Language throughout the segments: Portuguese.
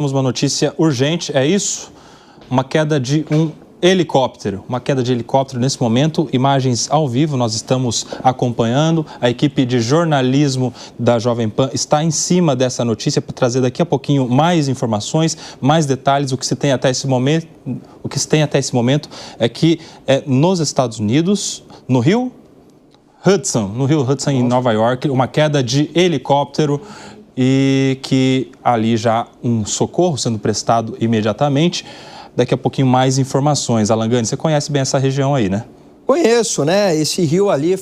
Temos uma notícia urgente, é isso? Uma queda de um helicóptero. Uma queda de helicóptero nesse momento, imagens ao vivo, nós estamos acompanhando. A equipe de jornalismo da Jovem Pan está em cima dessa notícia para trazer daqui a pouquinho mais informações, mais detalhes. O que se tem até esse momento é que nos Estados Unidos, no Rio Hudson, em Nova York, uma queda de helicóptero e que ali já um socorro sendo prestado imediatamente. Daqui a pouquinho mais informações. Alangani, você conhece bem essa região aí, né? Conheço, né? Esse rio ali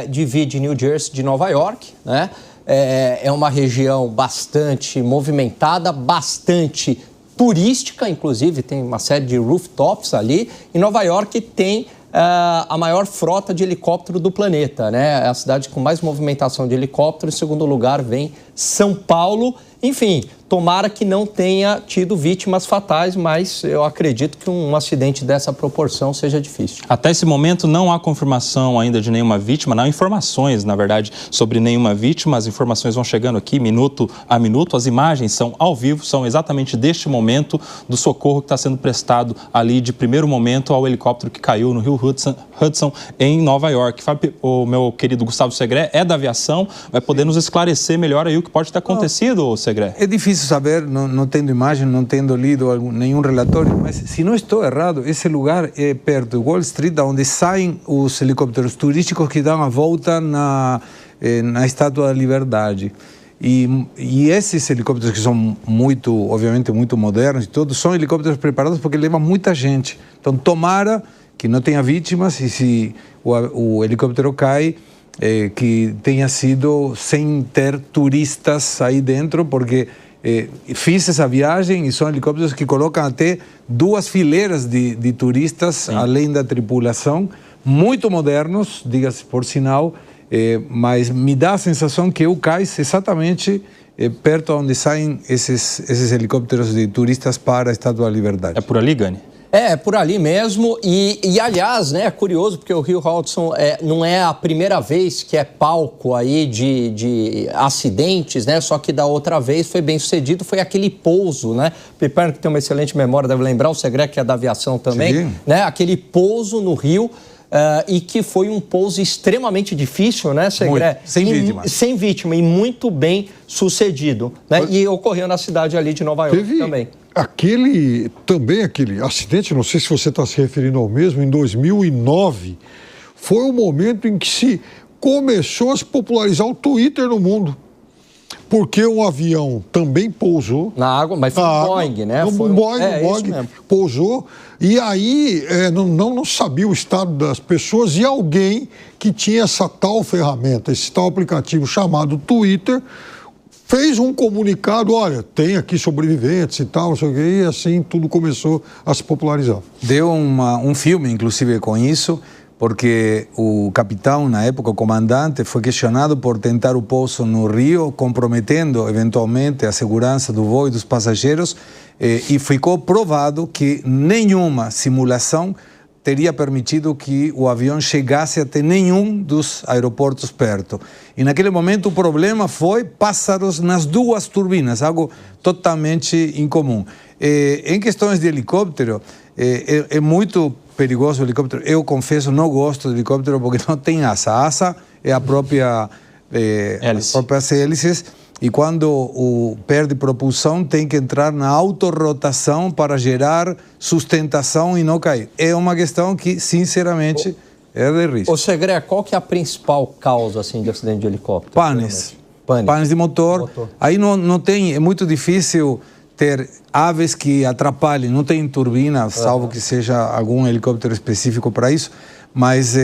divide New Jersey de Nova York, né? É uma região bastante movimentada, bastante turística, inclusive tem uma série de rooftops ali. E Nova York tem a maior frota de helicóptero do planeta, né? É a cidade com mais movimentação de helicóptero. Em segundo lugar vem São Paulo. Enfim, tomara que não tenha tido vítimas fatais, mas eu acredito que um acidente dessa proporção seja difícil. Até esse momento não há confirmação ainda de nenhuma vítima, não há informações, na verdade, sobre nenhuma vítima. As informações vão chegando aqui minuto a minuto, as imagens são ao vivo, são exatamente deste momento do socorro que está sendo prestado ali de primeiro momento ao helicóptero que caiu no Rio Hudson em Nova York. O meu querido Gustavo Segré é da aviação, vai poder nos esclarecer melhor aí o que pode ter acontecido, Segré. É difícil saber, não tendo imagem, não tendo lido nenhum relatório, mas se não estou errado, esse lugar é perto de Wall Street, onde saem os helicópteros turísticos que dão a volta na Estátua da Liberdade. E esses helicópteros que são obviamente muito modernos e todos, são helicópteros preparados porque levam muita gente. Então, tomara que não tenha vítimas e se o helicóptero cai, que tenha sido sem ter turistas aí dentro, porque fiz essa viagem e são helicópteros que colocam até 2 fileiras de turistas, sim, além da tripulação, muito modernos, diga-se por sinal, mas me dá a sensação que o cais exatamente perto onde saem esses helicópteros de turistas para a Estátua da Liberdade. É por ali, Gani? É por ali mesmo e aliás, né, é curioso porque o Rio Hudson não é a primeira vez que é palco aí de acidentes, né, só que da outra vez foi bem sucedido, foi aquele pouso, né, Piperno, que tem uma excelente memória, deve lembrar, o Segré, que é da aviação também, sim, né, aquele pouso no Rio, e que foi um pouso extremamente difícil, né, Segré? Sem vítima e muito bem sucedido, né, e ocorreu na cidade ali de Nova York também. Aquele acidente, não sei se você está se referindo ao mesmo, em 2009, foi o momento em que se começou a se popularizar o Twitter no mundo. Porque um avião também pousou. Na água, mas foi um Boeing, né? Um Boeing pousou. E aí não sabia o estado das pessoas e alguém que tinha essa tal ferramenta, esse tal aplicativo chamado Twitter, fez um comunicado, olha, tem aqui sobreviventes e tal, não sei o quê, e assim tudo começou a se popularizar. Deu um filme, inclusive, com isso, porque o capitão, na época, o comandante, foi questionado por tentar o pouso no Rio, comprometendo, eventualmente, a segurança do voo e dos passageiros, e ficou provado que nenhuma simulação teria permitido que o avião chegasse até nenhum dos aeroportos perto. E naquele momento o problema foi pássaros nas 2 turbinas, algo totalmente incomum. Em questões de helicóptero, é muito perigoso o helicóptero. Eu confesso, não gosto de helicóptero porque não tem asa. A asa é a própria as próprias hélices. E quando perde propulsão, tem que entrar na autorrotação para gerar sustentação e não cair. É uma questão que, sinceramente, é de risco. Ô, Segré, qual que é a principal causa assim, de acidente de helicóptero? Panes de motor. Aí não tem, é muito difícil ter aves que atrapalhem, não tem turbina, salvo que seja algum helicóptero específico para isso, mas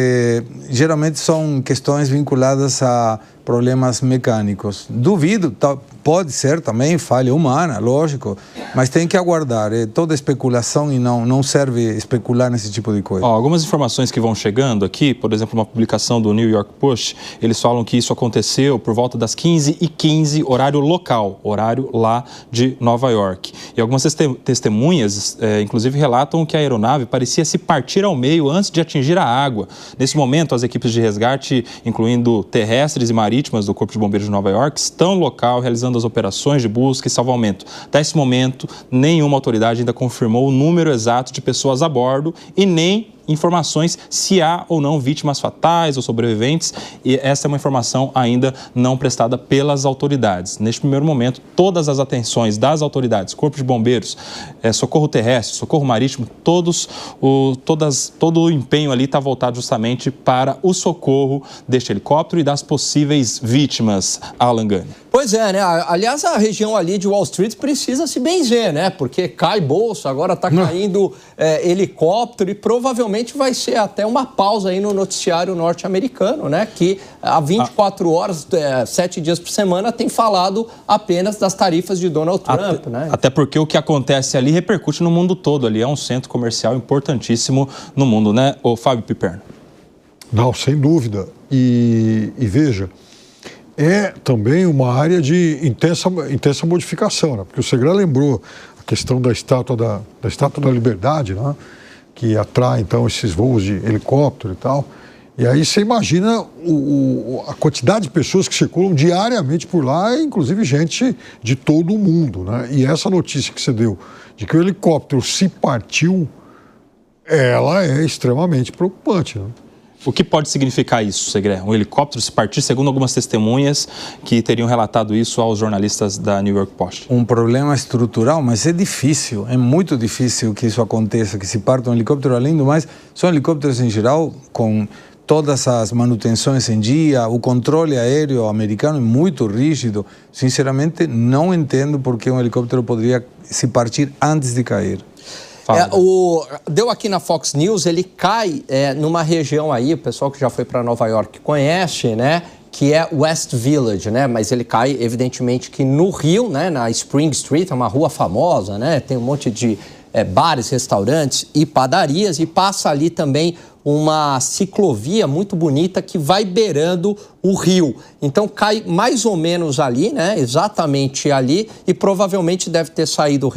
geralmente são questões vinculadas a problemas mecânicos. Duvido, pode ser também falha humana, lógico, mas tem que aguardar. É toda especulação e não serve especular nesse tipo de coisa. Algumas informações que vão chegando aqui, por exemplo, uma publicação do New York Post, eles falam que isso aconteceu por volta das 15h15, horário local, horário lá de Nova York. E algumas testemunhas, inclusive, relatam que a aeronave parecia se partir ao meio antes de atingir a água. Nesse momento, as equipes de resgate, incluindo terrestres e marítimas do Corpo de Bombeiros de Nova York, estão no local realizando das operações de busca e salvamento. Até esse momento, nenhuma autoridade ainda confirmou o número exato de pessoas a bordo e nem informações se há ou não vítimas fatais ou sobreviventes, e essa é uma informação ainda não prestada pelas autoridades. Neste primeiro momento, todas as atenções das autoridades, Corpo de Bombeiros, Socorro Terrestre, Socorro Marítimo, todo o empenho ali está voltado justamente para o socorro deste helicóptero e das possíveis vítimas, Alan Gani. Pois é, né? Aliás, a região ali de Wall Street precisa se benzer, né? Porque cai bolsa, agora está caindo helicóptero e provavelmente vai ser até uma pausa aí no noticiário norte-americano, né? Que há 24 horas, 7 dias por semana, tem falado apenas das tarifas de Donald Trump, né? Até porque o que acontece ali repercute no mundo todo. Ali é um centro comercial importantíssimo no mundo, né, o Fábio Piperno? Não, sem dúvida. E veja, é também uma área de intensa modificação, né? Porque o Segre lembrou a questão da Estátua da Liberdade, né? Que atrai, então, esses voos de helicóptero e tal. E aí você imagina a quantidade de pessoas que circulam diariamente por lá, inclusive gente de todo o mundo, né? E essa notícia que você deu, de que o helicóptero se partiu, ela é extremamente preocupante, né? O que pode significar isso, Segre? Um helicóptero se partir, segundo algumas testemunhas que teriam relatado isso aos jornalistas da New York Post. Um problema estrutural, mas é difícil, é muito difícil que isso aconteça, que se parta um helicóptero. Além do mais, são helicópteros em geral com todas as manutenções em dia, o controle aéreo americano é muito rígido. Sinceramente, não entendo por que um helicóptero poderia se partir antes de cair. Deu aqui na Fox News, ele cai numa região aí, o pessoal que já foi para Nova York conhece, né? Que é West Village, né? Mas ele cai, evidentemente, que no Rio, né? Na Spring Street, é uma rua famosa, né? Tem um monte de bares, restaurantes e padarias, e passa ali também uma ciclovia muito bonita que vai beirando o rio. Então cai mais ou menos ali, né? Exatamente ali, e provavelmente deve ter saído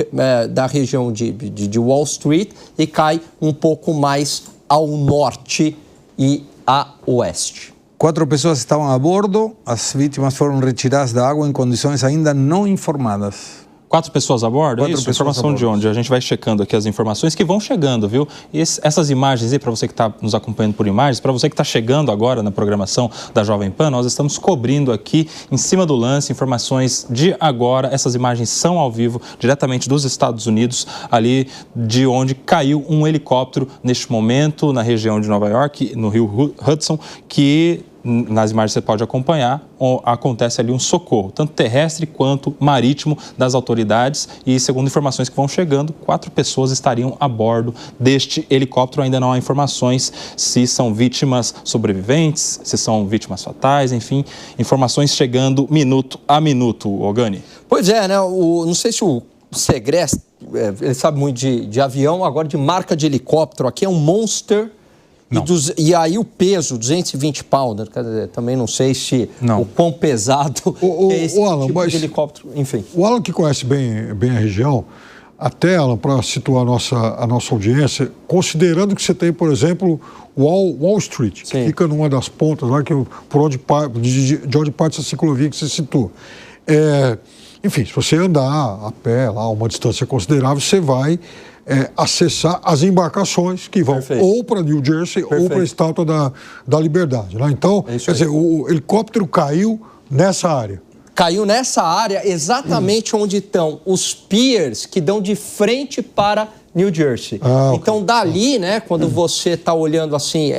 da região de Wall Street e cai um pouco mais ao norte e a oeste. 4 pessoas estavam a bordo, as vítimas foram retiradas da água em condições ainda não informadas. 4 pessoas a bordo? Isso, informação de onde? A gente vai checando aqui as informações que vão chegando, viu? E essas imagens aí, para você que está nos acompanhando por imagens, para você que está chegando agora na programação da Jovem Pan, nós estamos cobrindo aqui, em cima do lance, informações de agora. Essas imagens são ao vivo, diretamente dos Estados Unidos, ali de onde caiu um helicóptero neste momento, na região de Nova York, no rio Hudson, que nas imagens você pode acompanhar, acontece ali um socorro, tanto terrestre quanto marítimo das autoridades, e segundo informações que vão chegando, 4 pessoas estariam a bordo deste helicóptero. Ainda não há informações se são vítimas sobreviventes, se são vítimas fatais, enfim, informações chegando minuto a minuto, Ogani. Pois é, né? Não sei se o Segre, ele sabe muito de avião, agora de marca de helicóptero, aqui é um Monster. E aí o peso, 220 pounds, quer dizer, também não sei se o quão pesado é esse Alan, tipo de helicóptero, enfim. O Alan, que conhece bem a região, até, Alan, para situar a nossa audiência, considerando que você tem, por exemplo, Wall Street, que fica numa das pontas lá, de onde parte essa ciclovia que você citou. Enfim, se você andar a pé lá, uma distância considerável, você vai acessar as embarcações que vão ou para New Jersey ou para a Estátua da Liberdade, né? Então, quer dizer, o helicóptero caiu nessa área. Caiu nessa área exatamente onde estão os piers que dão de frente para New Jersey. Então, dali, né, quando você está olhando assim,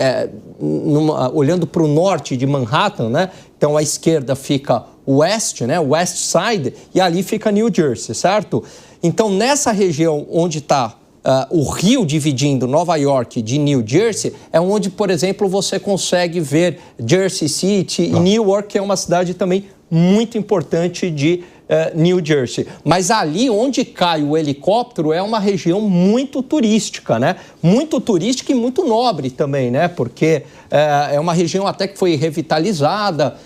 olhando para o norte de Manhattan, né? Então, à esquerda fica o West, né, West Side, e ali fica New Jersey, certo? Então, nessa região onde está o rio dividindo Nova York de New Jersey, é onde, por exemplo, você consegue ver Jersey City e Newark, que é uma cidade também muito importante de New Jersey. Mas ali onde cai o helicóptero é uma região muito turística, né? Muito turística e muito nobre também, né? Porque é uma região até que foi revitalizada,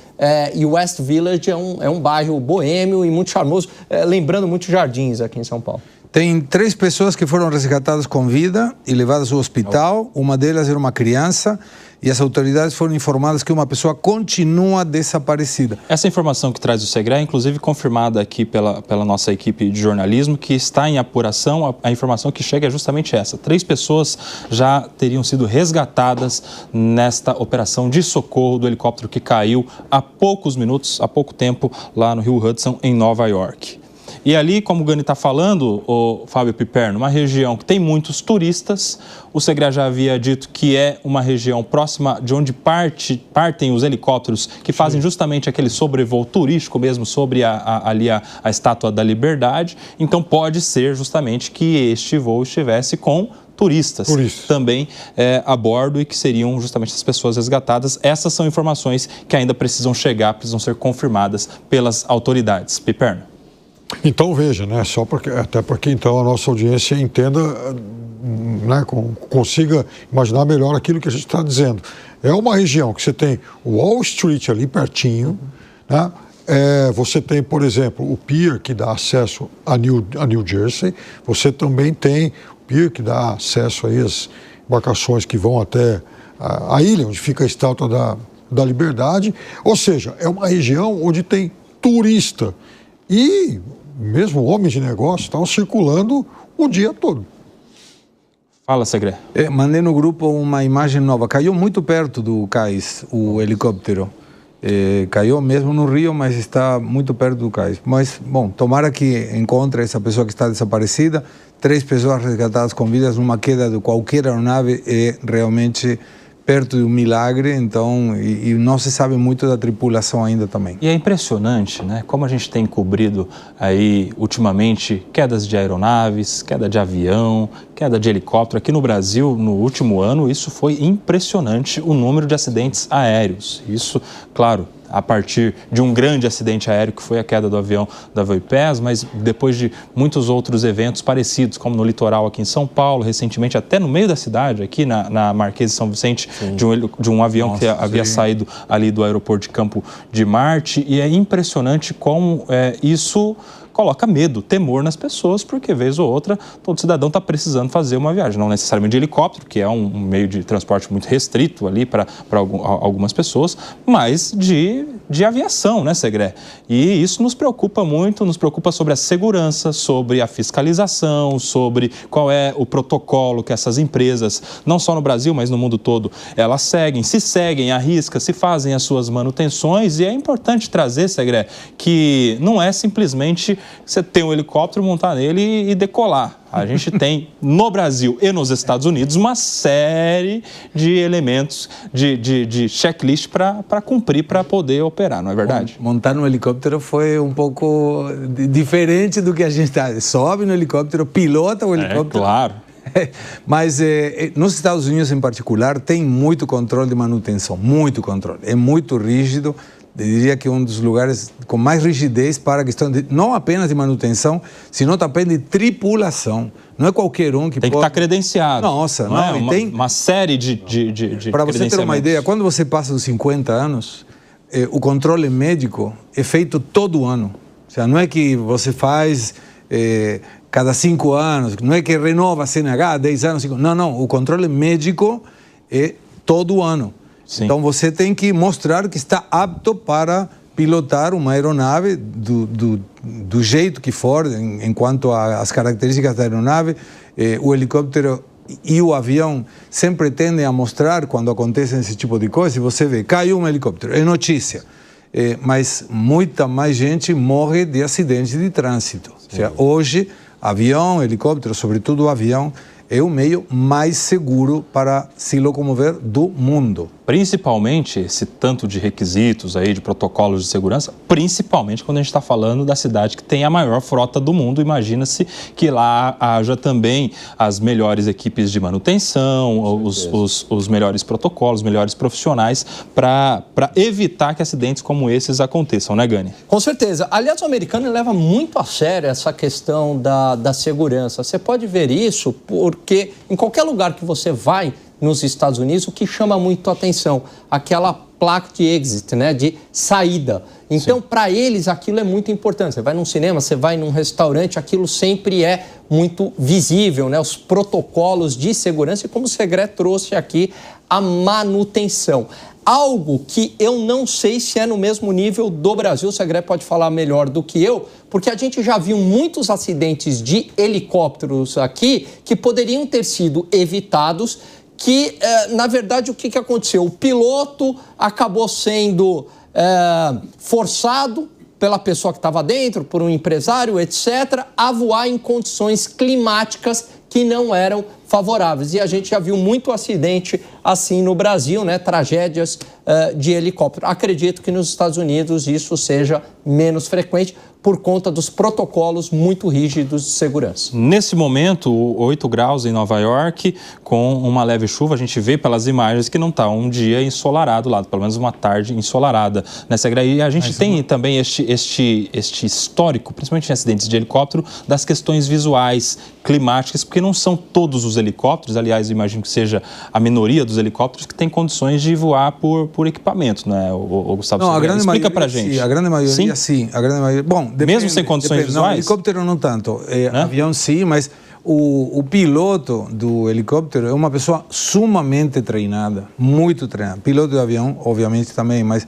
e West Village é um bairro boêmio e muito charmoso, lembrando muitos jardins aqui em São Paulo. Tem 3 pessoas que foram resgatadas com vida e levadas ao hospital. Uma delas era uma criança E as autoridades foram informadas que uma pessoa continua desaparecida. Essa informação que traz o Segré é inclusive confirmada aqui pela nossa equipe de jornalismo, que está em apuração. A informação que chega é justamente essa. 3 pessoas já teriam sido resgatadas nesta operação de socorro do helicóptero que caiu há poucos minutos, há pouco tempo, lá no Rio Hudson, em Nova York. E ali, como o Gani está falando, o Fábio Piperno, uma região que tem muitos turistas. O Segré já havia dito que é uma região próxima de onde partem os helicópteros que fazem justamente aquele sobrevoo turístico mesmo sobre a Estátua da Liberdade. Então pode ser justamente que este voo estivesse com turistas também a bordo e que seriam justamente as pessoas resgatadas. Essas são informações que ainda precisam chegar, precisam ser confirmadas pelas autoridades. Piperno. Então veja, né, até porque então a nossa audiência entenda, né, consiga imaginar melhor aquilo que a gente está dizendo. É uma região que você tem o Wall Street ali pertinho, né? Você tem, por exemplo, o pier que dá acesso a New Jersey, você também tem o pier que dá acesso aí às embarcações que vão até a ilha onde fica a Estátua da Liberdade, ou seja, é uma região onde tem turista e mesmo homens de negócio estavam circulando o dia todo. Fala, Segré. Mandei no grupo uma imagem nova. Caiu muito perto do cais o helicóptero. Caiu mesmo no rio, mas está muito perto do cais. Mas, bom, tomara que encontre essa pessoa que está desaparecida. 3 pessoas resgatadas com vidas numa queda de qualquer aeronave é realmente perto de um milagre, então, e não se sabe muito da tripulação ainda também. E é impressionante, né, como a gente tem cobrido aí ultimamente quedas de aeronaves, queda de avião, queda de helicóptero. Aqui no Brasil, no último ano, isso foi impressionante, o número de acidentes aéreos. Isso, claro, a partir de um grande acidente aéreo que foi a queda do avião da Voipés, mas depois de muitos outros eventos parecidos, como no litoral aqui em São Paulo, recentemente até no meio da cidade, aqui na Marquês de São Vicente, de um avião que havia saído ali do aeroporto de Campo de Marte. E é impressionante como isso coloca medo, temor nas pessoas, porque vez ou outra todo cidadão está precisando fazer uma viagem, não necessariamente de helicóptero, que é um meio de transporte muito restrito ali para algumas pessoas, mas de aviação, né, Segré? E isso nos preocupa muito, nos preocupa sobre a segurança, sobre a fiscalização, sobre qual é o protocolo que essas empresas, não só no Brasil, mas no mundo todo, elas seguem, à risca, se fazem as suas manutenções. E é importante trazer, Segré, que não é simplesmente você ter um helicóptero, montar nele e decolar. A gente tem no Brasil e nos Estados Unidos uma série de elementos de checklist para cumprir, para poder operar, não é verdade? Montar no helicóptero foi um pouco diferente do que a gente está. Sobe no helicóptero, pilota o helicóptero. Claro. Mas nos Estados Unidos em particular tem muito controle de manutenção, muito controle. É muito rígido. Eu diria que é um dos lugares com mais rigidez para a questão não apenas de manutenção, sino também de tripulação. Não é qualquer um que tem que estar credenciado. Nossa, não. Tem uma série de para você ter uma ideia, quando você passa dos 50 anos, o controle médico é feito todo ano. Ou seja, não é que você faz cada 5 anos, não é que renova a CNH 10 anos. 5... Não. O controle médico é todo ano. Sim. Então você tem que mostrar que está apto para pilotar uma aeronave do jeito que for, enquanto às características da aeronave. O helicóptero e o avião sempre tendem a mostrar quando acontece esse tipo de coisa. Se você vê, caiu um helicóptero, é notícia. Mas muita mais gente morre de acidentes de trânsito. Ou seja, hoje, avião, helicóptero, sobretudo o avião, é o meio mais seguro para se locomover do mundo. Principalmente esse tanto de requisitos aí, de protocolos de segurança, principalmente quando a gente está falando da cidade que tem a maior frota do mundo. Imagina-se que lá haja também as melhores equipes de manutenção, os melhores protocolos, os melhores profissionais para evitar que acidentes como esses aconteçam, né, Gani? Com certeza. Aliás, o americano leva muito a sério essa questão da segurança. Você pode ver isso porque em qualquer lugar que você vai nos Estados Unidos, o que chama muito a atenção, aquela placa de exit, né, de saída. Então, para eles, aquilo é muito importante. Você vai num cinema, você vai num restaurante, aquilo sempre é muito visível, né? Os protocolos de segurança, e como o Segré trouxe aqui, a manutenção. Algo que eu não sei se é no mesmo nível do Brasil, o Segré pode falar melhor do que eu, porque a gente já viu muitos acidentes de helicópteros aqui que poderiam ter sido evitados, que, na verdade, o que aconteceu? O piloto acabou sendo forçado pela pessoa que estava dentro, por um empresário, etc., a voar em condições climáticas que não eram favoráveis. E a gente já viu muito acidente assim no Brasil, né? Tragédias de helicóptero. Acredito que nos Estados Unidos isso seja menos frequente por conta dos protocolos muito rígidos de segurança. Nesse momento, 8 graus em Nova York, com uma leve chuva, a gente vê pelas imagens que não está um dia ensolarado lá, pelo menos uma tarde ensolarada, né, Segré? E a gente tem também este histórico, principalmente em acidentes de helicóptero, das questões visuais, climáticas, porque não são todos os helicópteros, aliás, imagino que seja a minoria dos helicópteros que tem condições de voar por equipamento, né, o Gustavo? Não, a grande explica maioria, pra gente. Sim, a grande maioria sim. A grande maioria, bom, depende, mesmo sem condições visuais? Não, helicóptero não tanto, avião sim, mas o piloto do helicóptero é uma pessoa sumamente treinada, muito treinada. Piloto de avião, obviamente também, mas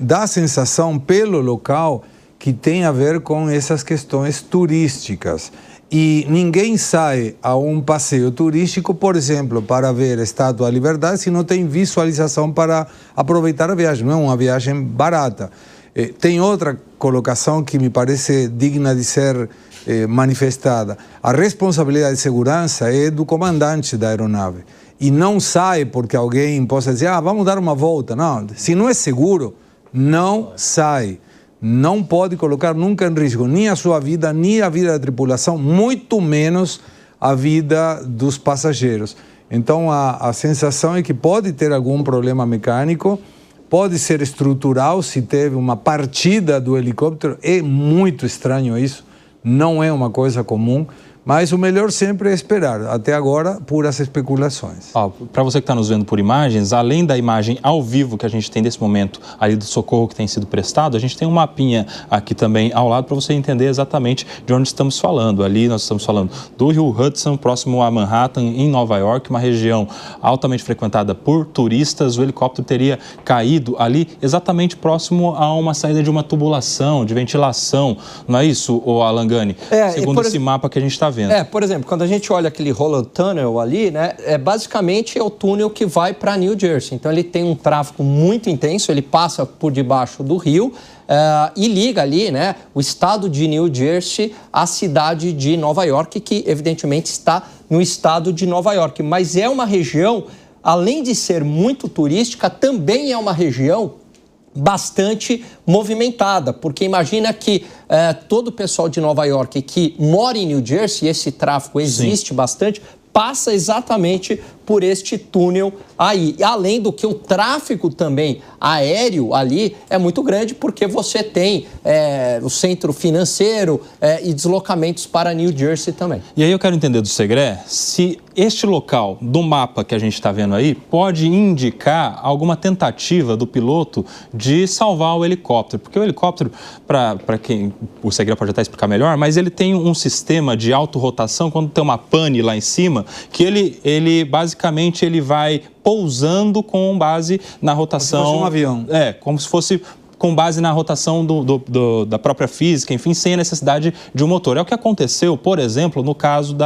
dá a sensação pelo local que tem a ver com essas questões turísticas. E ninguém sai a um passeio turístico, por exemplo, para ver a Estátua da Liberdade, se não tem visualização para aproveitar a viagem. Não é uma viagem barata. Tem outra colocação que me parece digna de ser manifestada. A responsabilidade de segurança é do comandante da aeronave. E não sai porque alguém possa dizer, vamos dar uma volta. Não, se não é seguro, não sai. Não pode colocar nunca em risco nem a sua vida, nem a vida da tripulação, muito menos a vida dos passageiros. Então, a sensação é que pode ter algum problema mecânico, pode ser estrutural, se teve uma partida do helicóptero. É muito estranho isso, não é uma coisa comum. Mas o melhor sempre é esperar. Até agora, puras especulações. Para você que está nos vendo por imagens, além da imagem ao vivo que a gente tem nesse momento ali do socorro que tem sido prestado, a gente tem um mapinha aqui também ao lado para você entender exatamente de onde estamos falando. Ali nós estamos falando do Rio Hudson, próximo a Manhattan, em Nova York, uma região altamente frequentada por turistas. O helicóptero teria caído ali exatamente próximo a uma saída de uma tubulação, de ventilação. Não é isso, Alan Gani? Segundo esse mapa que a gente está vendo. Por exemplo, quando a gente olha aquele Holland Tunnel ali, né, basicamente é o túnel que vai para New Jersey. Então ele tem um tráfego muito intenso, ele passa por debaixo do rio e liga ali, né, o estado de New Jersey à cidade de Nova York, que evidentemente está no estado de Nova York. Mas é uma região, além de ser muito turística, também é uma região bastante movimentada, porque imagina que todo o pessoal de Nova York que mora em New Jersey, esse tráfego existe bastante, passa exatamente por este túnel aí. Além do que o tráfego também aéreo ali é muito grande, porque você tem o centro financeiro e deslocamentos para New Jersey também. E aí eu quero entender do Segré se este local do mapa que a gente está vendo aí pode indicar alguma tentativa do piloto de salvar o helicóptero. Porque o helicóptero, para quem o Segré pode até explicar melhor, mas ele tem um sistema de autorrotação, quando tem uma pane lá em cima, que ele basicamente ele vai pousando com base na rotação... Como se fosse um avião. Como se fosse com base na rotação da própria física, enfim, sem a necessidade de um motor. É o que aconteceu, por exemplo, no caso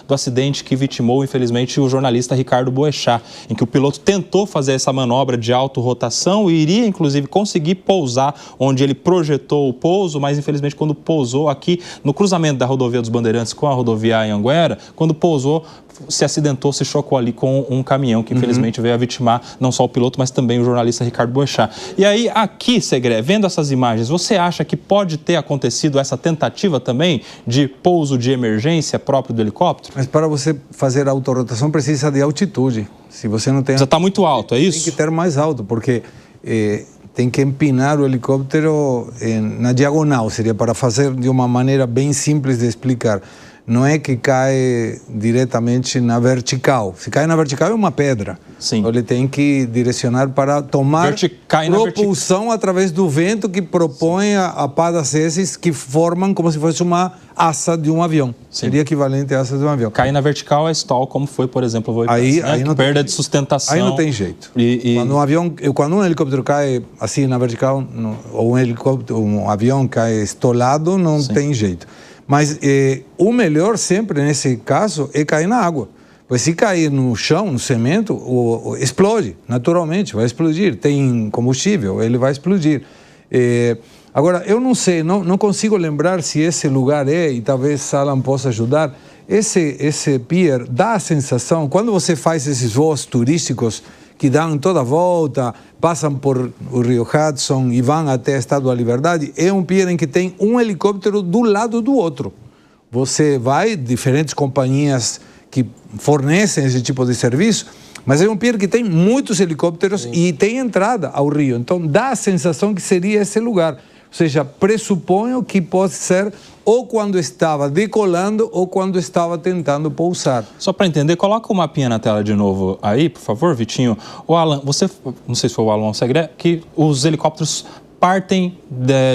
do acidente que vitimou, infelizmente, o jornalista Ricardo Boechat, em que o piloto tentou fazer essa manobra de autorrotação e iria, inclusive, conseguir pousar onde ele projetou o pouso, mas, infelizmente, quando pousou aqui no cruzamento da rodovia dos Bandeirantes com a rodovia Anhanguera, quando pousou, se acidentou, se chocou ali com um caminhão que, infelizmente, veio a vitimar não só o piloto, mas também o jornalista Ricardo Boechat. E aí, aqui, Segré, vendo essas imagens, você acha que pode ter acontecido essa tentativa também de pouso de emergência próprio do helicóptero? Mas para você fazer a autorrotação precisa de altitude. Se você não tem... Já está muito alto, é isso? Tem que ter mais alto, porque tem que empinar o helicóptero na diagonal, seria para fazer de uma maneira bem simples de explicar. não é que cai diretamente na vertical. Se cai na vertical é uma pedra. Sim. Então ele tem que direcionar para tomar propulsão através do vento que propõe a pá das hélices que formam como se fosse uma asa de um avião. Sim. Seria equivalente à asa de um avião. Cair na vertical é stall, como foi, por exemplo, o voo aí não perda de sustentação. Aí não tem jeito. Quando um helicóptero cai assim na vertical, ou um avião cai estolado, não tem jeito. Mas o melhor sempre, nesse caso, é cair na água. Pois se cair no chão, no cimento, explode, naturalmente, vai explodir. Tem combustível, ele vai explodir. Agora, eu não sei, não consigo lembrar se esse lugar e talvez Alan possa ajudar. Esse pier dá a sensação, quando você faz esses voos turísticos que dão toda a volta, passam por o Rio Hudson e vão até a Estátua da Liberdade, é um pier em que tem um helicóptero do lado do outro. Você vai, diferentes companhias que fornecem esse tipo de serviço, mas é um pier que tem muitos helicópteros e tem entrada ao rio. Então dá a sensação que seria esse lugar. Ou seja, pressuponho que pode ser ou quando estava decolando ou quando estava tentando pousar. Só para entender, coloca o mapinha na tela de novo aí, por favor, Vitinho. O Alan, você, não sei se foi o Alan ou o Segré, que os helicópteros partem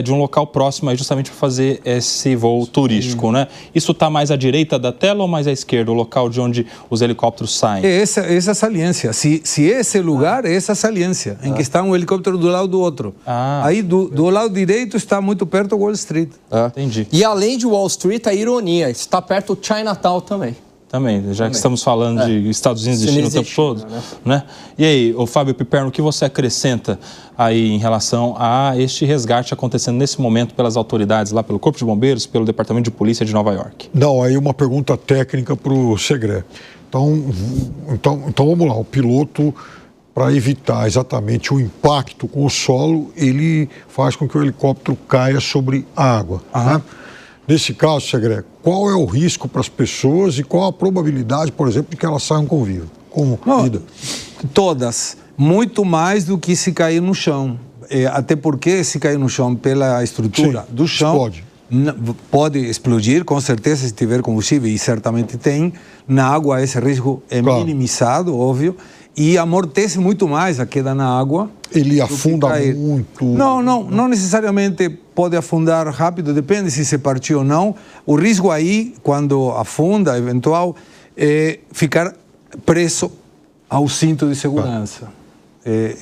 de um local próximo aí justamente para fazer esse voo turístico, né? Isso está mais à direita da tela ou mais à esquerda, o local de onde os helicópteros saem? Essa saliência. Se esse lugar é essa saliência, em que está um helicóptero do lado do outro. Aí do lado direito está muito perto do Wall Street. Entendi. E além de Wall Street, a ironia, está perto do Chinatown também. Também, já que estamos falando de Estados Unidos existindo o tempo todo, né? E aí, o Fábio Piperno, o que você acrescenta aí em relação a este resgate acontecendo nesse momento pelas autoridades lá, pelo Corpo de Bombeiros, pelo Departamento de Polícia de Nova York? Não, aí uma pergunta técnica para o Segré. Então vamos lá, o piloto, para evitar exatamente o impacto com o solo, ele faz com que o helicóptero caia sobre a água, né? Nesse caso, Segré, qual é o risco para as pessoas e qual a probabilidade, por exemplo, de que elas saiam com vida? Todas. Muito mais do que se cair no chão. Até porque se cair no chão pela estrutura do chão, pode explodir, com certeza, se tiver combustível, e certamente tem. Na água esse risco é minimizado, óbvio, e amortece muito mais a queda na água. Ele afunda muito? Não necessariamente pode afundar rápido, depende se se partiu ou não. O risco aí, quando afunda, eventual, é ficar preso ao cinto de segurança.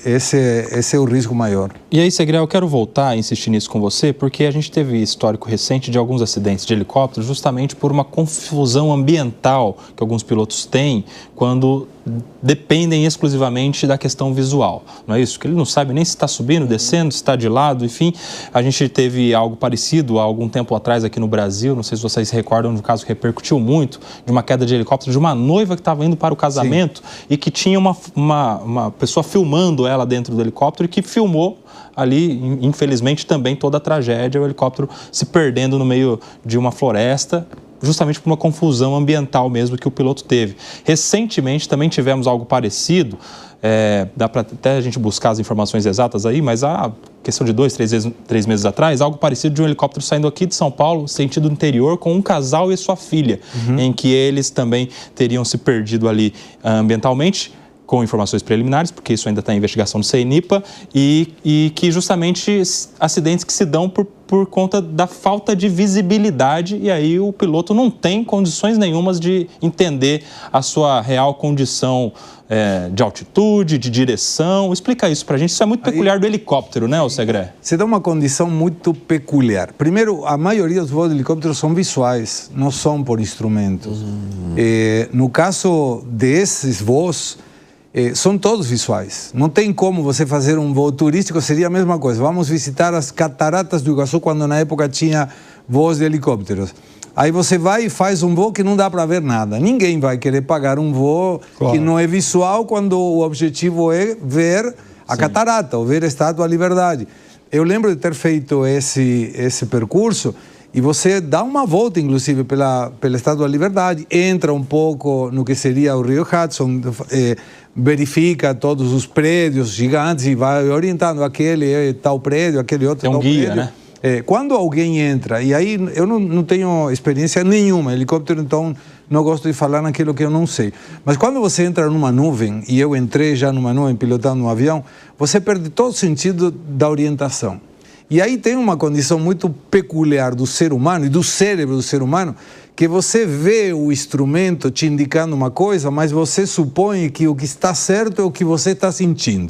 Esse é o risco maior. E aí, Segré, eu quero voltar a insistir nisso com você, porque a gente teve histórico recente de alguns acidentes de helicóptero justamente por uma confusão ambiental que alguns pilotos têm quando dependem exclusivamente da questão visual, não é isso? Que ele não sabe nem se está subindo, descendo, se está de lado, enfim. A gente teve algo parecido há algum tempo atrás aqui no Brasil, não sei se vocês se recordam, de um caso que repercutiu muito, de uma queda de helicóptero de uma noiva que estava indo para o casamento e que tinha uma pessoa filmando ela dentro do helicóptero e que filmou ali, infelizmente, também toda a tragédia, o helicóptero se perdendo no meio de uma floresta, justamente por uma confusão ambiental mesmo que o piloto teve. Recentemente também tivemos algo parecido, dá para até a gente buscar as informações exatas aí, mas há questão de 3 meses atrás, algo parecido de um helicóptero saindo aqui de São Paulo, sentido interior, com um casal e sua filha, em que eles também teriam se perdido ali ambientalmente, com informações preliminares, porque isso ainda está em investigação do CENIPA, e que justamente acidentes que se dão por conta da falta de visibilidade, e aí o piloto não tem condições nenhumas de entender a sua real condição de altitude, de direção. Explica isso para a gente, isso é muito peculiar do helicóptero, né, Segré? Você dá uma condição muito peculiar. Primeiro, a maioria dos voos de helicóptero são visuais, não são por instrumentos. No caso desses voos, são todos visuais. Não tem como você fazer um voo turístico, seria a mesma coisa. Vamos visitar as cataratas do Iguaçu, quando na época tinha voos de helicópteros. Aí você vai e faz um voo que não dá para ver nada. Ninguém vai querer pagar um voo que não é visual, quando o objetivo é ver a catarata, ou ver a Estátua da Liberdade. Eu lembro de ter feito esse percurso, e você dá uma volta, inclusive, pela Estátua da Liberdade, entra um pouco no que seria o Rio Hudson, verifica todos os prédios gigantes e vai orientando aquele tal prédio, aquele outro tal prédio. Tem um guia, né? Quando alguém entra, e aí eu não tenho experiência nenhuma, helicóptero, então não gosto de falar naquilo que eu não sei. Mas quando você entra numa nuvem, e eu entrei já numa nuvem pilotando um avião, você perde todo o sentido da orientação. E aí tem uma condição muito peculiar do ser humano e do cérebro do ser humano, que você vê o instrumento te indicando uma coisa, mas você supõe que o que está certo é o que você está sentindo.